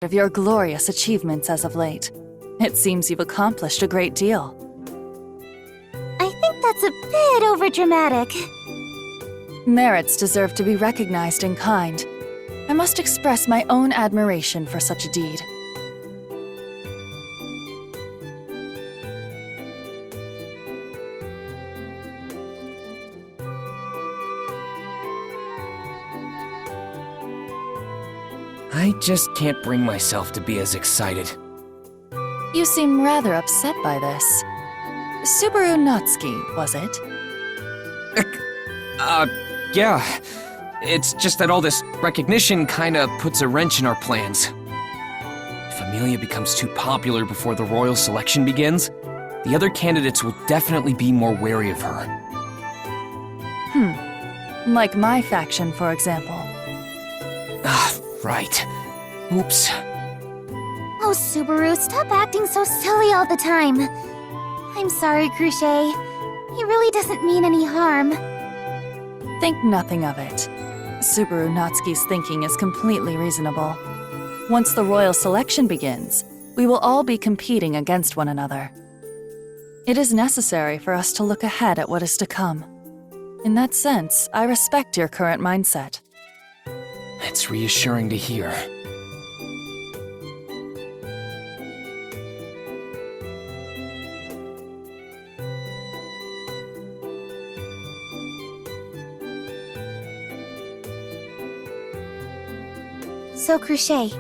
of your glorious achievements as of late. It seems you've accomplished a great deal. I think that's a bit overdramatic. Merits deserve to be recognized in kind. I must express my own admiration for such a deed. I just can't bring myself to be as excited. You seem rather upset by this. Subaru Natsuki, was it? Yeah. It's just that all this recognition kinda puts a wrench in our plans. If Amelia becomes too popular before the royal selection begins, the other candidates will definitely be more wary of her. Like my faction, for example. Right. Oops. Oh, Subaru, stop acting so silly all the time. I'm sorry, Crochet. He really doesn't mean any harm. Think nothing of it. Subaru Natsuki's thinking is completely reasonable. Once the royal selection begins, we will all be competing against one another. It is necessary for us to look ahead at what is to come. In that sense, I respect your current mindset. It's reassuring to hear. So, Crochet,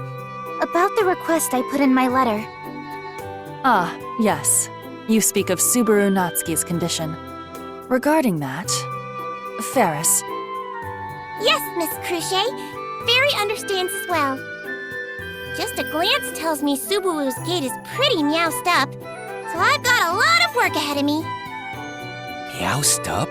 about the request I put in my letter. Ah, yes. You speak of Subaru Natsuki's condition. Regarding that, Ferris. Yes, Miss Crochet. Fairy understands as well. Just a glance tells me Subaru's gait is pretty meowsed up, so I've got a lot of work ahead of me. Meowsed up?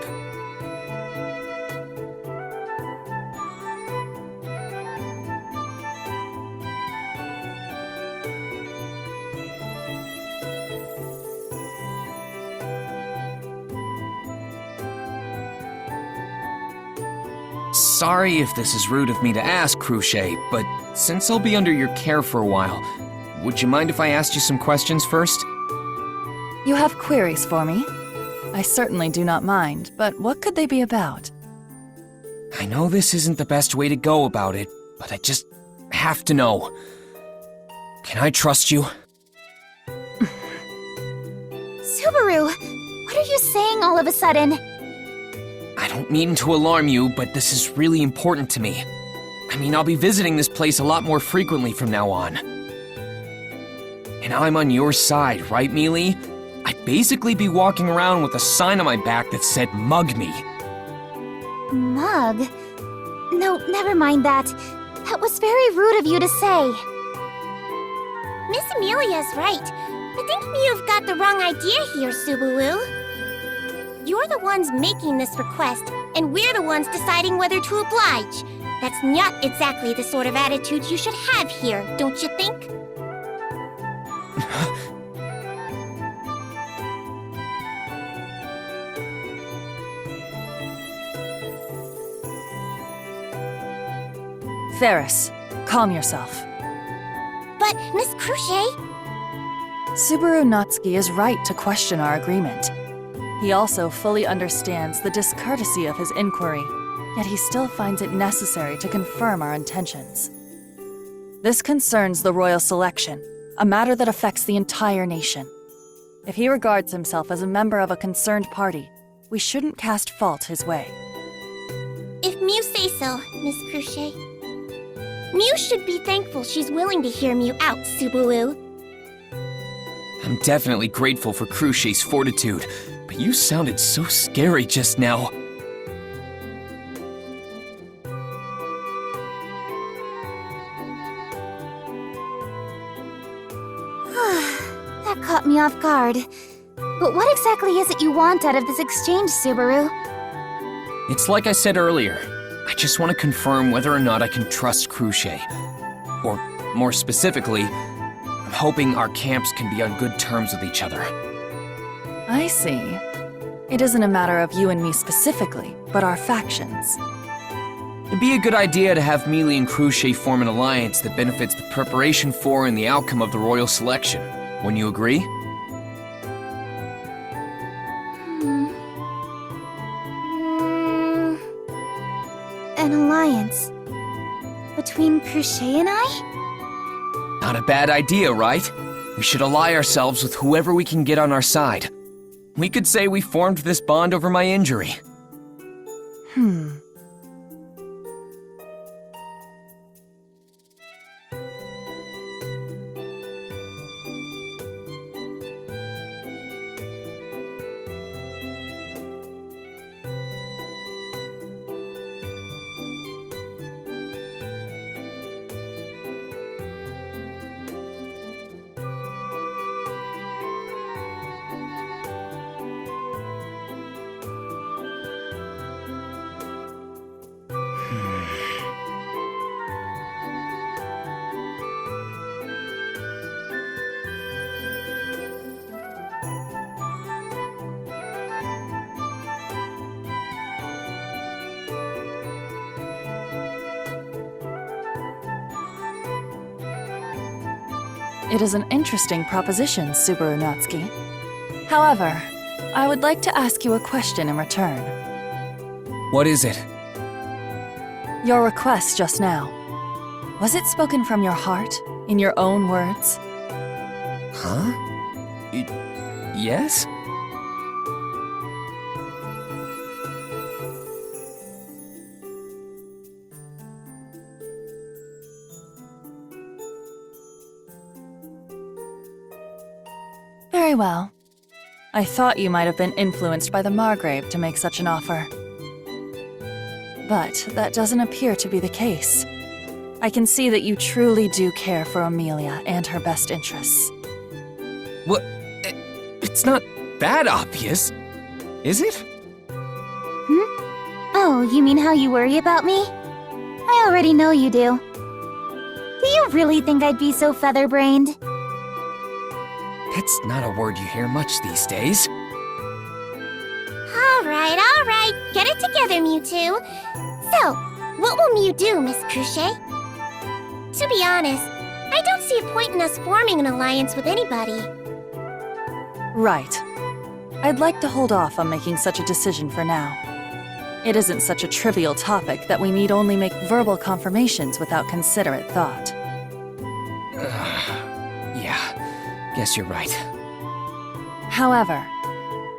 Sorry if this is rude of me to ask, Crochet, but since I'll be under your care for a while, would you mind if I asked you some questions first? You have queries for me? I certainly do not mind, but what could they be about? I know this isn't the best way to go about it, but I just have to know. Can I trust you? Subaru, what are you saying all of a sudden? I don't mean to alarm you, but this is really important to me. I mean, I'll be visiting this place a lot more frequently from now on. And I'm on your side, right, Mealy? I'd basically be walking around with a sign on my back that said, "Mug me." Mug? No, never mind that. That was very rude of you to say. Miss Amelia's right. I think you've got the wrong idea here, Subaru. You're the ones making this request, and we're the ones deciding whether to oblige. That's not exactly the sort of attitude you should have here, don't you think? Ferris, calm yourself. But, Miss Crochet... Subaru Natsuki is right to question our agreement. He also fully understands the discourtesy of his inquiry, yet he still finds it necessary to confirm our intentions. This concerns the royal selection, a matter that affects the entire nation. If he regards himself as a member of a concerned party, we shouldn't cast fault his way. If Mew say so, Miss Crochet. Mew should be thankful she's willing to hear Mew out, Subaru. I'm definitely grateful for Crochet's fortitude, but you sounded so scary just now. That caught me off guard. But what exactly is it you want out of this exchange, Subaru? It's like I said earlier. I just want to confirm whether or not I can trust Crochet. Or, more specifically, I'm hoping our camps can be on good terms with each other. I see. It isn't a matter of you and me specifically, but our factions. It'd be a good idea to have Mealy and Cruchet form an alliance that benefits the preparation for and the outcome of the royal selection. Wouldn't you agree? An alliance between Cruchet and I? Not a bad idea, right? We should ally ourselves with whoever we can get on our side. We could say we formed this bond over my injury. It is an interesting proposition, Subaru Natsuki. However, I would like to ask you a question in return. What is it? Your request just now. Was it spoken from your heart, in your own words? Huh? Yes? Very well. I thought you might have been influenced by the Margrave to make such an offer. But that doesn't appear to be the case. I can see that you truly do care for Amelia and her best interests. What? It's not that obvious, is it? Oh, you mean how you worry about me? I already know you do. Do you really think I'd be so feather-brained? That's not a word you hear much these days. All right. Get it together, Mewtwo. So, what will Mew do, Miss Cruchet? To be honest, I don't see a point in us forming an alliance with anybody. Right. I'd like to hold off on making such a decision for now. It isn't such a trivial topic that we need only make verbal confirmations without considerate thought. Yeah, guess you're right. However,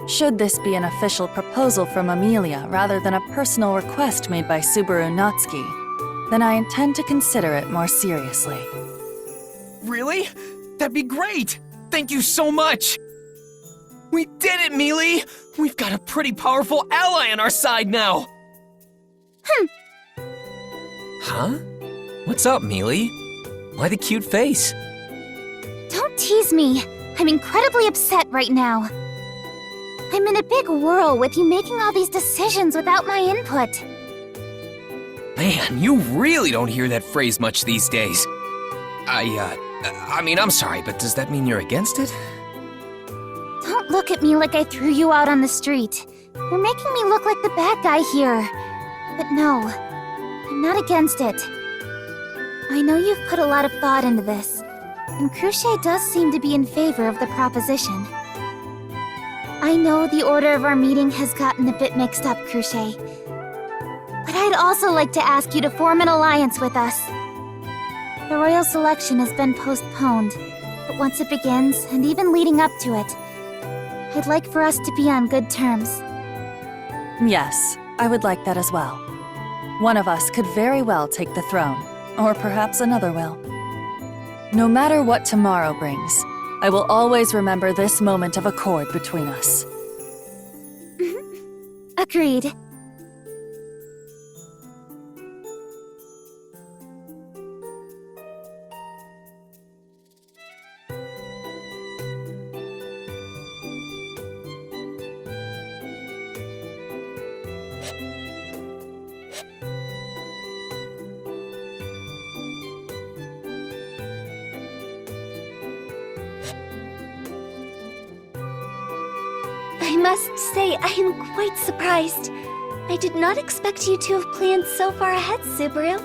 should this be an official proposal from Amelia rather than a personal request made by Subaru Natsuki, then I intend to consider it more seriously. Really? That'd be great! Thank you so much! We did it, Mealy! We've got a pretty powerful ally on our side now! Huh? What's up, Mealy? Why the cute face? Don't tease me. I'm incredibly upset right now. I'm in a big whirl with you making all these decisions without my input. Man, you really don't hear that phrase much these days. I mean, I'm sorry, but does that mean you're against it? Don't look at me like I threw you out on the street. You're making me look like the bad guy here. But no, I'm not against it. I know you've put a lot of thought into this, and Cruchet does seem to be in favor of the proposition. I know the order of our meeting has gotten a bit mixed up, Cruchet. But I'd also like to ask you to form an alliance with us. The royal selection has been postponed, but once it begins, and even leading up to it, I'd like for us to be on good terms. Yes, I would like that as well. One of us could very well take the throne, or perhaps another will. No matter what tomorrow brings, I will always remember this moment of accord between us. Agreed. I must say I am quite surprised. I did not expect you to have planned so far ahead, Subaru.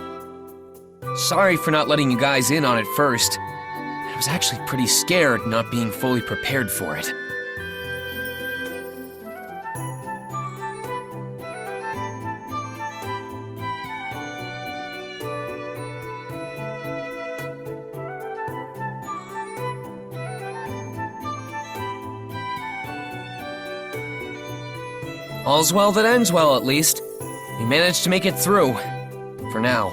Sorry for not letting you guys in on it first. I was actually pretty scared not being fully prepared for it. All's well that ends well, at least. We managed to make it through. For now.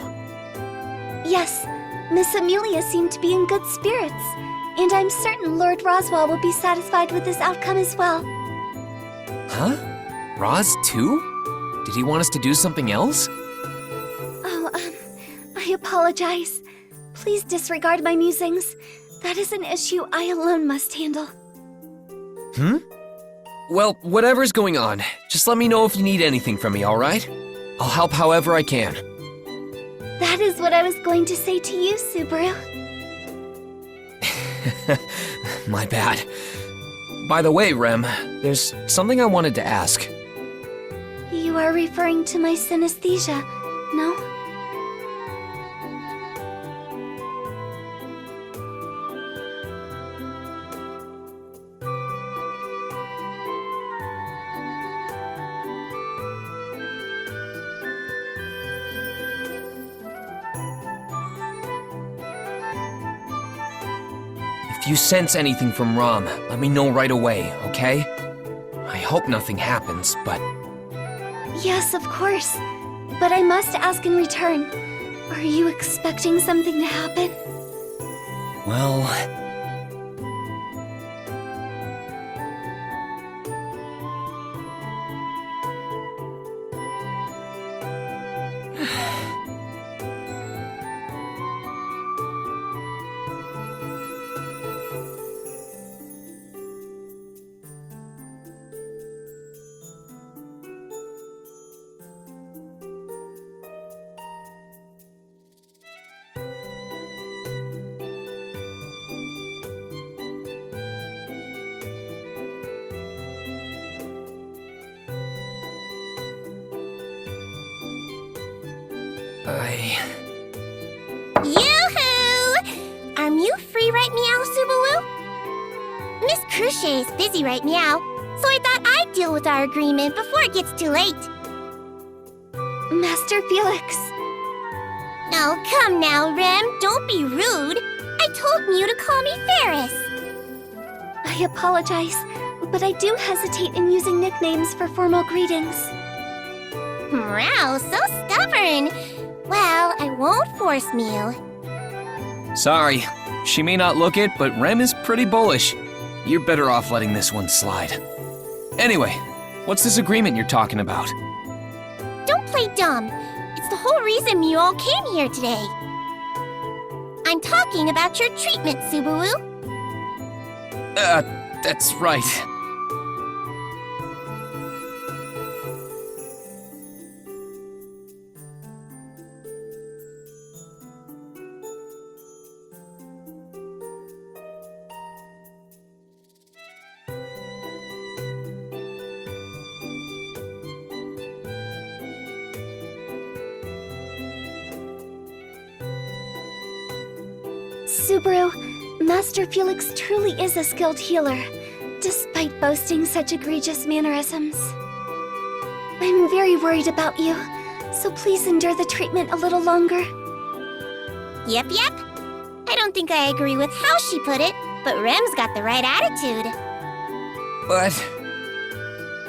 Yes, Miss Amelia seemed to be in good spirits, and I'm certain Lord Roswell will be satisfied with this outcome as well. Huh? Roz, too? Did he want us to do something else? Oh, I apologize. Please disregard my musings. That is an issue I alone must handle. Well, whatever's going on, just let me know if you need anything from me, alright? I'll help however I can. That is what I was going to say to you, Subaru. My bad. By the way, Rem, there's something I wanted to ask. You are referring to my synesthesia, no? If you sense anything from Rom, let me know right away, okay? I hope nothing happens, but... Yes, of course. But I must ask in return. Are you expecting something to happen? Well... Yoo-hoo! Are Mew free right meow, Subaru? Miss Cruchet is busy right meow, so I thought I'd deal with our agreement before it gets too late. Master Felix. Oh, come now, Rem, don't be rude. I told Mew to call me Ferris. I apologize, but I do hesitate in using nicknames for formal greetings. Wow, so stubborn. Well, I won't force Mew. Sorry. She may not look it, but Rem is pretty bullish. You're better off letting this one slide. Anyway, what's this agreement you're talking about? Don't play dumb. It's the whole reason Mew all came here today. I'm talking about your treatment, Subaru. That's right. Subaru, Master Felix truly is a skilled healer, despite boasting such egregious mannerisms. I'm very worried about you, so please endure the treatment a little longer. Yep. I don't think I agree with how she put it, but Rem's got the right attitude. But...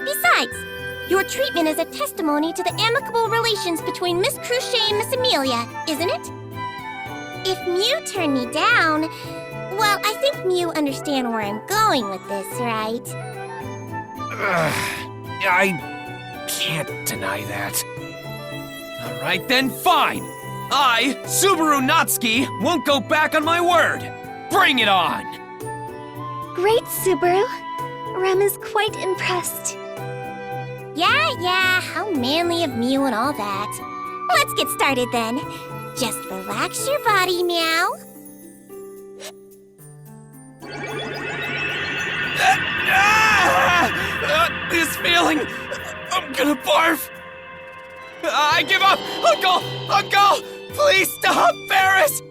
Besides, your treatment is a testimony to the amicable relations between Miss Cruchet and Miss Amelia, isn't it? If Mew turned me down, well, I think Mew understand where I'm going with this, right? I can't deny that. Alright then, fine! I, Subaru Natsuki, won't go back on my word! Bring it on! Great, Subaru. Rem is quite impressed. Yeah, how manly of Mew and all that. Let's get started then. Just relax your body, Meow. This feeling... I'm gonna barf! I give up! Uncle! Uncle! Please stop, Ferris!